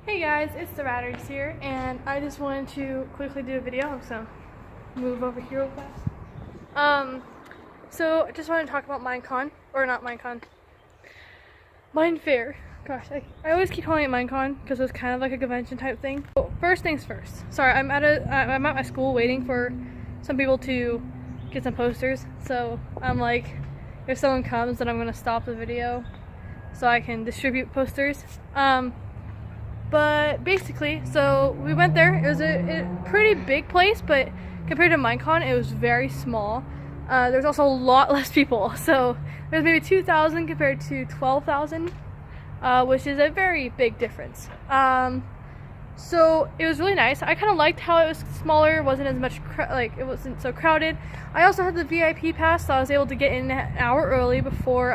Hey guys, it's the Ratters here, and I just wanted to quickly do a video. I'm just gonna move over here real fast. So I just wanted to talk about Minecon, or not Minecon, Minefaire. Gosh, I always keep calling it Minecon because it's kind of like a convention type thing. So first things first. Sorry, I'm at my school waiting for some people to get some posters. So I'm like, if someone comes, then I'm gonna stop the video so I can distribute posters. But basically, so we went there. It was a pretty big place, but compared to Minecon, it was very small. There's also a lot less people. So there's maybe 2,000 compared to 12,000, which is a very big difference. So it was really nice. I kind of liked how it was smaller. It wasn't as much, it wasn't so crowded. I also had the VIP pass, so I was able to get in an hour early before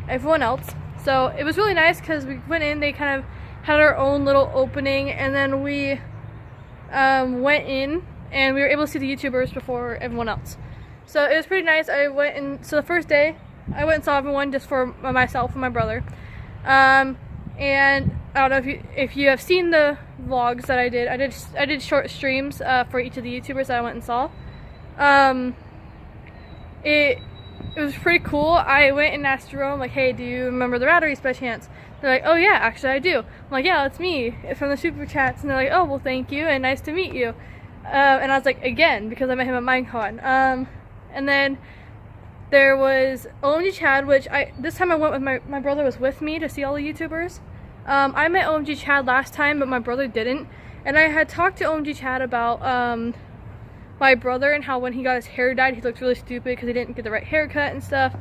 everyone else. So it was really nice because we went in, they kind of had our own little opening, and then we went in and we were able to see the YouTubers before everyone else. So it was pretty nice. I went and so the first day I went and saw everyone just for myself and my brother. And I don't know if you have seen the vlogs that I did. I did short streams for each of the YouTubers that I went and saw. It was pretty cool. I went and asked Jerome, like, hey, do you remember the Ratteries by chance? They're like, oh yeah, actually I do. I'm like, yeah, that's me from the super chats. And they're like, oh, well, thank you and nice to meet you. And I was like, again, because I met him at Minecon. And then there was OMG Chad, which this time I went with my brother was with me to see all the YouTubers. I met OMG Chad last time, but my brother didn't. And I had talked to OMG Chad about my brother and how when he got his hair dyed, he looked really stupid because he didn't get the right haircut and stuff.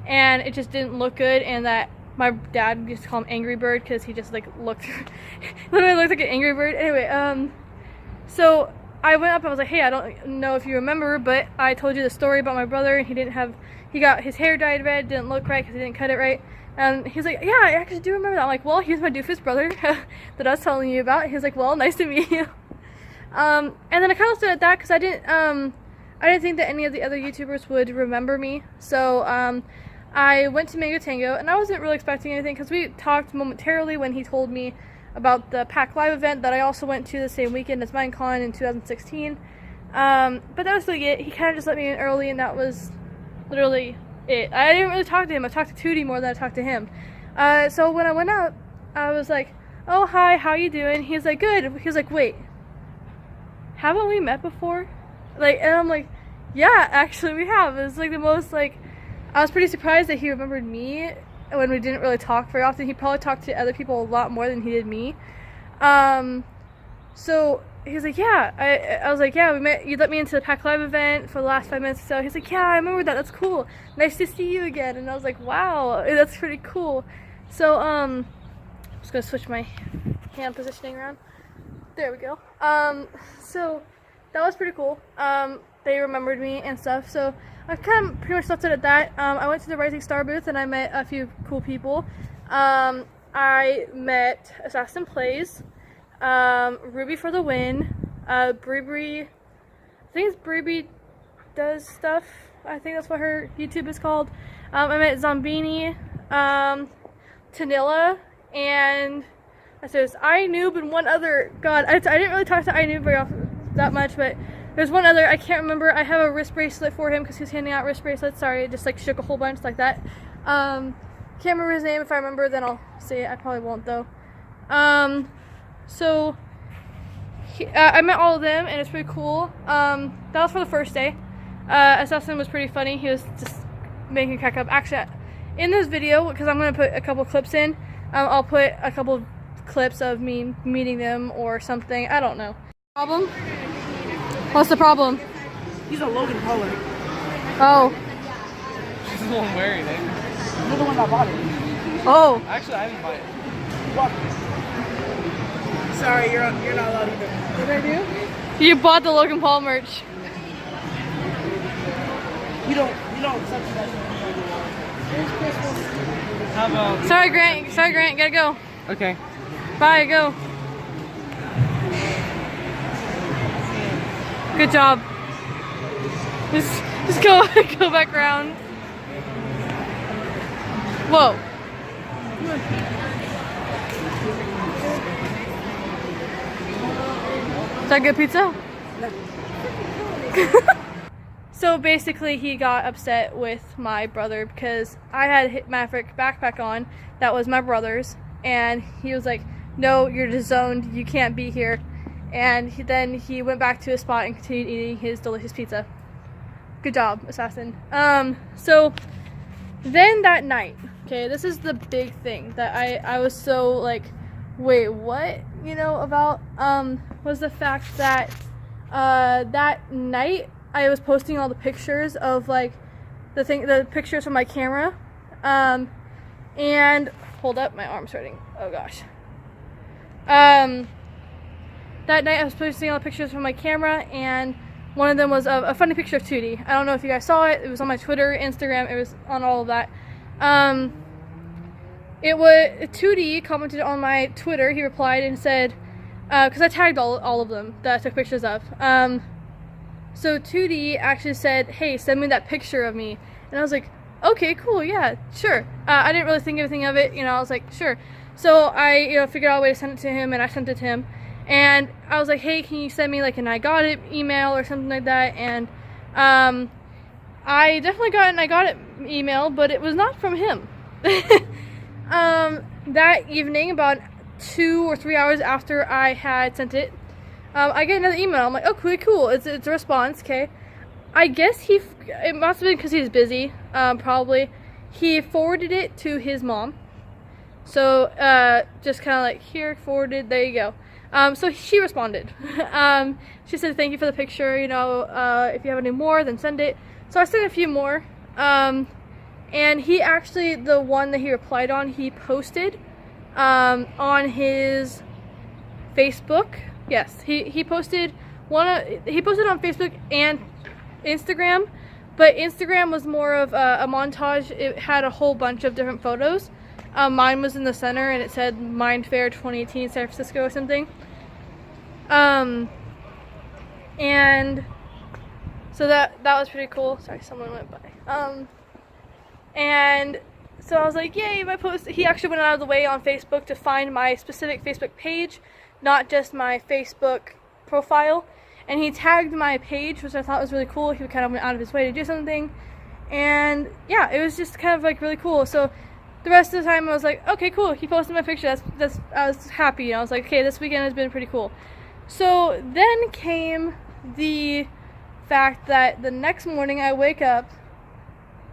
And it just didn't look good, and that my dad used to call him Angry Bird because he just like literally looked like an Angry Bird. Anyway, so I went up and I was like, hey, I don't know if you remember, but I told you the story about my brother, and he got his hair dyed red, didn't look right because he didn't cut it right. And he's like, yeah, I actually do remember that. I'm like, well, here's my doofus brother that I was telling you about. He's like, well, nice to meet you. And then I kind of stood at that because I didn't think that any of the other YouTubers would remember me. So I went to Mango Tango, and I wasn't really expecting anything because we talked momentarily when he told me about the Pack Live event that I also went to the same weekend as Minecon in 2016. But that was really it. He kind of just let me in early, and that was literally it. I didn't really talk to him. I talked to Tootie more than I talked to him. So when I went out, I was like, oh, hi, how you doing? He's like, good. He was like, wait, haven't we met before? And I'm like, yeah, actually we have. It was like the most, I was pretty surprised that he remembered me when we didn't really talk very often. He probably talked to other people a lot more than he did me. So he's like, yeah. I was like, yeah, we met. You let me into the Pack Live event for the last 5 minutes or so. He's like, yeah, I remember that. That's cool. Nice to see you again. And I was like, wow, that's pretty cool. So I'm just gonna switch my hand positioning around. There we go. So that was pretty cool. They remembered me and stuff. So I kind of pretty much left it at that. I went to the Rising Star booth and I met a few cool people. I met Assassin Plays, Ruby for the Win, Bree, I think it's Bree Does Stuff. I think that's what her YouTube is called. I met Zombini, Tanilla, and I says iNoob and one other. God, I didn't really talk to iNoob very often, that much, but there's one other, I can't remember. I have a wrist bracelet for him because he was handing out wrist bracelets. Sorry, it just shook a whole bunch like that. Can't remember his name. If I remember, then I'll say it. I probably won't though. So I met all of them and it's pretty cool. That was for the first day. Assassin was pretty funny. He was just making crack up. Actually, in this video, because I'm gonna put a couple clips in, I'll put a couple clips of me meeting them or something. I don't know. Problem? What's the problem? He's a Logan Paul. Oh. She's the one wearing it. You're the one that bought it. Oh. Actually, I didn't buy it. You bought it. Sorry, you're not allowed either. What did I do? You bought the Logan Paul merch. You don't subsidize it. How about... Sorry, Grant, gotta go. Okay. Bye, go. Good job. Just go back around. Whoa. that good pizza? No. So basically he got upset with my brother because I had Maverick backpack on that was my brother's, and he was like, no, you're disowned, you can't be here. And then he went back to his spot and continued eating his delicious pizza. Good job, assassin. So then that night, okay, this is the big thing that I was so like, wait, what? You know, about, was the fact that, that night I was posting all the pictures of like, the pictures from my camera, and, hold up, my arm's hurting, oh gosh. That night I was posting all the pictures from my camera, and one of them was a funny picture of Tootie. I don't know if you guys saw it. It was on my Twitter, Instagram. It was on all of that. It was Tootie commented on my Twitter. He replied and said, because I tagged all of them that I took pictures of. So Tootie actually said, "Hey, send me that picture of me." And I was like, "Okay, cool, yeah, sure." I didn't really think anything of it. You know, I was like, "Sure." So I, figured out a way to send it to him, and I sent it to him. And I was like, hey, can you send me like an I got it email or something like that? And I definitely got an I got it email, but it was not from him. That evening, about 2 or 3 hours after I had sent it, I get another email. I'm like, okay, cool. It's a response, okay. I guess it must have been because he's busy, probably. He forwarded it to his mom. So, just kind of like, here, forwarded, there you go. So she responded. She said, thank you for the picture, if you have any more, then send it. So I sent a few more. And he actually, the one that he replied on, he posted, on his Facebook. Yes, he posted he posted on Facebook and Instagram, but Instagram was more of a montage. It had a whole bunch of different photos. Mine was in the center, and it said Minefaire 2018 San Francisco or something. And so that was pretty cool. Sorry, someone went by. And so I was like, yay, my post. He actually went out of the way on Facebook to find my specific Facebook page, not just my Facebook profile. And he tagged my page, which I thought was really cool. He kind of went out of his way to do something. And yeah, it was just kind of like really cool. So the rest of the time I was like, okay, cool. He posted my picture. I was happy. I was like, okay, this weekend has been pretty cool. So then came the fact that the next morning I wake up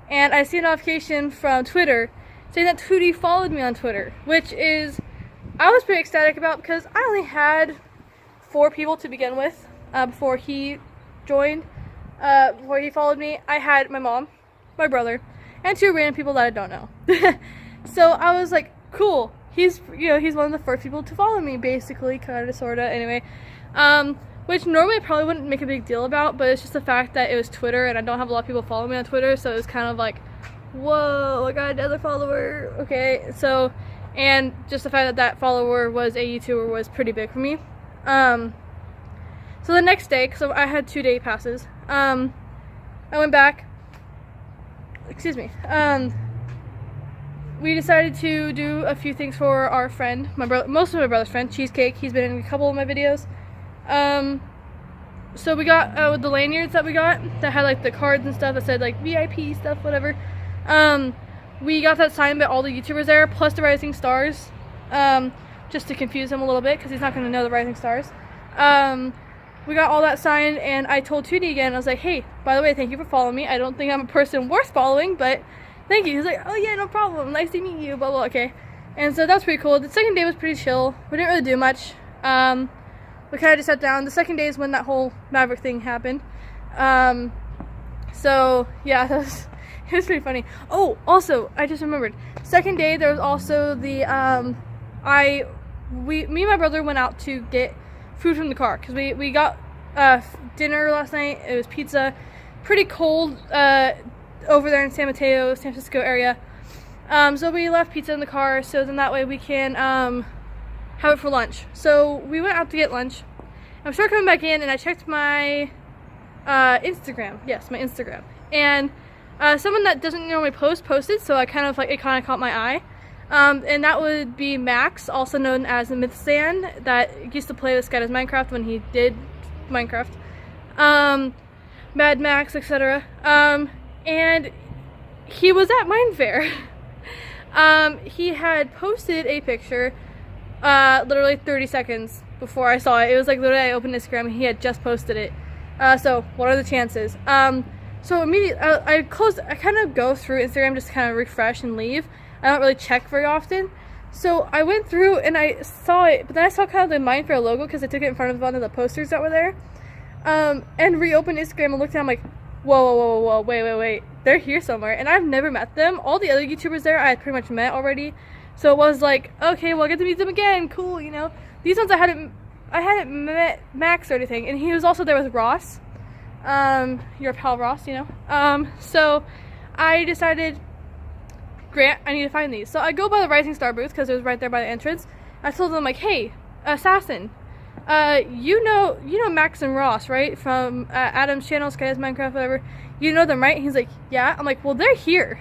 and I see a notification from Twitter saying that Tootie followed me on Twitter, which is, I was pretty ecstatic about because I only had 4 people to begin with before he joined, before he followed me. I had my mom, my brother, and 2 random people that I don't know. So I was like, cool. He's one of the first people to follow me, basically, kind of, sort of, anyway. Which normally I probably wouldn't make a big deal about, but it's just the fact that it was Twitter, and I don't have a lot of people follow me on Twitter, so it was kind of like, whoa, I got another follower, okay. So, and just the fact that follower was a YouTuber was pretty big for me. So the next day, because I had 2-day passes, I went back, excuse me, we decided to do a few things for our friend, most of my brother's friend, Cheesecake. He's been in a couple of my videos. So we got, with the lanyards that we got, that had like the cards and stuff that said like VIP stuff, whatever. We got that signed by all the YouTubers there, plus the Rising Stars, just to confuse him a little bit, because he's not going to know the Rising Stars. We got all that signed, and I told Tootie again, I was like, hey, by the way, thank you for following me. I don't think I'm a person worth following, but thank you. He's like, oh yeah, no problem. Nice to meet you, blah, blah, okay. And so that's pretty cool. The second day was pretty chill. We didn't really do much. We kind of just sat down. The second day is when that whole Maverick thing happened. So, yeah, it was pretty funny. Oh, also, I just remembered. Second day, there was also the, me and my brother went out to get food from the car. Because we got dinner last night. It was pizza. Pretty cold over there in San Mateo, San Francisco area. So we left pizza in the car, so then that way we can have it for lunch. So we went out to get lunch. I'm sure coming back in, and I checked my Instagram. Yes, my Instagram. And someone that doesn't normally posted, so it kind of caught my eye. And that would be Max, also known as the Mythstand, that used to play this guy as Minecraft when he did Minecraft, Mad Max, etc. And he was at Minefaire. He had posted a picture literally 30 seconds before I saw it. It was like literally I opened Instagram and he had just posted it. So what are the chances? So immediately I kind of go through Instagram just to kind of refresh and leave. I don't really check very often. So I went through and I saw it, but then I saw kind of the Minefaire logo because I took it in front of one of the posters that were there. And reopened Instagram and looked at it, I'm like, whoa, wait. They're here somewhere. And I've never met them. All the other YouTubers there I had pretty much met already. So it was like, okay, well I get to meet them again, cool, you know. These ones I hadn't met Max or anything. And he was also there with Ross. Your pal Ross, you know. So I decided, Grant, I need to find these. So I go by the Rising Star booth because it was right there by the entrance. I told them like, hey, Assassin, you know Max and Ross, right? From Adam's channel, Sky's Minecraft, whatever. You know them, right? And he's like, yeah. I'm like, well, they're here.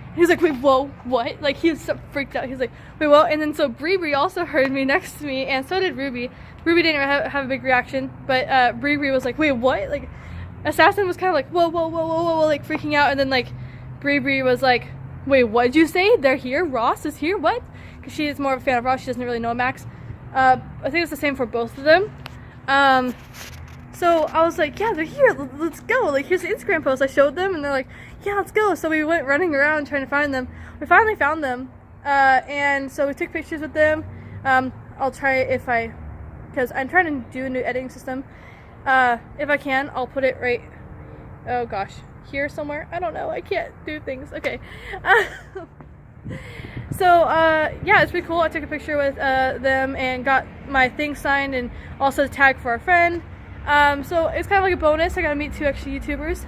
And he's like, wait, whoa, what? Like, he was so freaked out. He's like, wait, what? And then so Bree also heard me next to me, and so did Ruby. Ruby didn't have a big reaction, but Bree was like, wait, what? Like, Assassin was kind of like, whoa, like freaking out, and then like Bree was like, wait, what did you say? They're here? Ross is here? What? Because she is more of a fan of Ross. She doesn't really know Max. I think it's the same for both of them. So I was like, yeah, they're here. Let's go. Like, here's the Instagram post. I showed them, and they're like, yeah, let's go. So we went running around trying to find them. We finally found them, and so we took pictures with them. I'll try because I'm trying to do a new editing system. If I can, I'll put it right, oh gosh, here somewhere. I don't know. I can't do things. Okay. So, yeah, it's pretty cool. I took a picture with them and got my thing signed and also tag for a friend. So it's kind of like a bonus. I got to meet 2 extra YouTubers.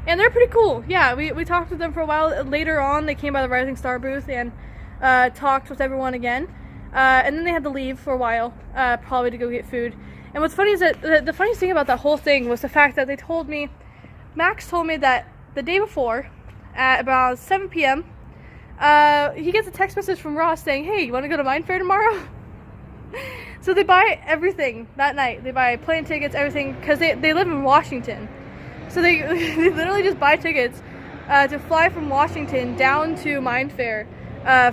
And they're pretty cool. Yeah, we talked with them for a while. Later on, they came by the Rising Star booth and talked with everyone again. And then they had to leave for a while, probably to go get food. And what's funny is that the funniest thing about that whole thing was the fact that Max told me that the day before, at about 7 p.m., he gets a text message from Ross saying, hey, you want to go to Minefaire tomorrow? So they buy everything that night. They buy plane tickets, everything, because they live in Washington. So they literally just buy tickets to fly from Washington down to Minefaire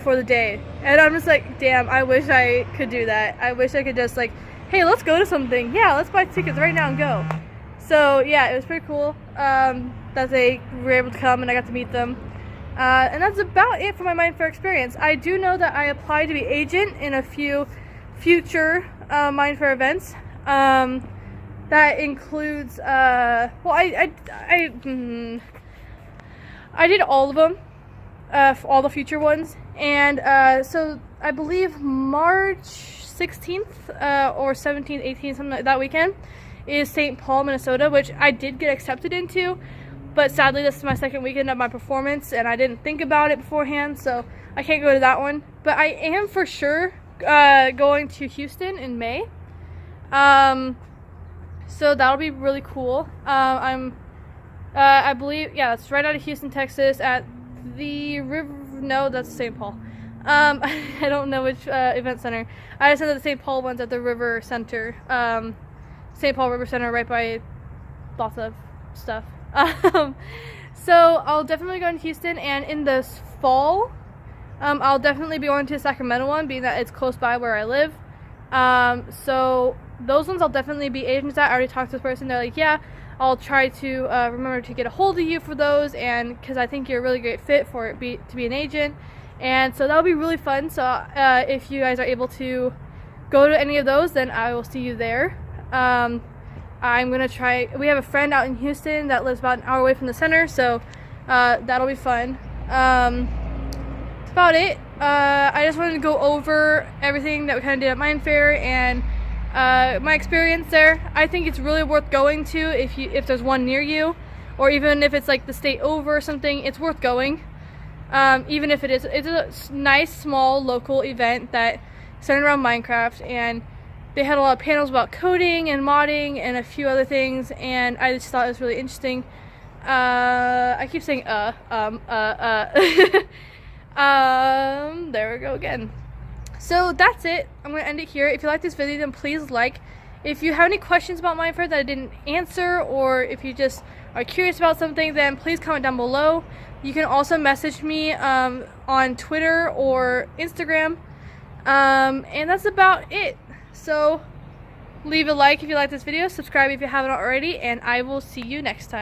for the day. And I'm just like, damn, I wish I could do that. I wish I could just like, hey, let's go to something. Yeah, let's buy tickets right now and go. So yeah, it was pretty cool that they were able to come and I got to meet them. And that's about it for my Minefaire experience. I do know that I applied to be agent in a few future Minefaire events. That includes, well, I did all of them, all the future ones. And so I believe March 16th or 17th, 18th, something like that weekend is St. Paul, Minnesota, which I did get accepted into. But sadly, this is my second weekend of my performance, and I didn't think about it beforehand, so I can't go to that one. But I am for sure going to Houston in May. So that'll be really cool. I believe, yeah, it's right out of Houston, Texas, at the river. No, that's St. Paul. I don't know which event center. I just know that the St. Paul one's at the River Center. St. Paul River Center, right by lots of stuff. So I'll definitely go in Houston, and in the fall, I'll definitely be going to the Sacramento one, being that it's close by where I live. So those ones I'll definitely be agents at. I already talked to this person. They're like, yeah, I'll try to remember to get a hold of you for those, and because I think you're a really great fit for it to be an agent. And so that'll be really fun. So if you guys are able to go to any of those, then I will see you there. I'm going to try, we have a friend out in Houston that lives about an hour away from the center, so that'll be fun. That's about it. I just wanted to go over everything that we kind of did at Minefaire and my experience there. I think it's really worth going to if there's one near you, or even if it's like the state over or something, it's worth going. Even if it's a nice small local event that centered around Minecraft, and they had a lot of panels about coding and modding and a few other things, and I just thought it was really interesting. I keep saying there we go again. So that's it. I'm gonna end it here. If you like this video, then please like If you have any questions about Minefaire that I didn't answer, or if you just are curious about something, then please comment down below. You can also message me on Twitter or Instagram. And that's about it. So leave a like if you like this video, subscribe if you haven't already, and I will see you next time.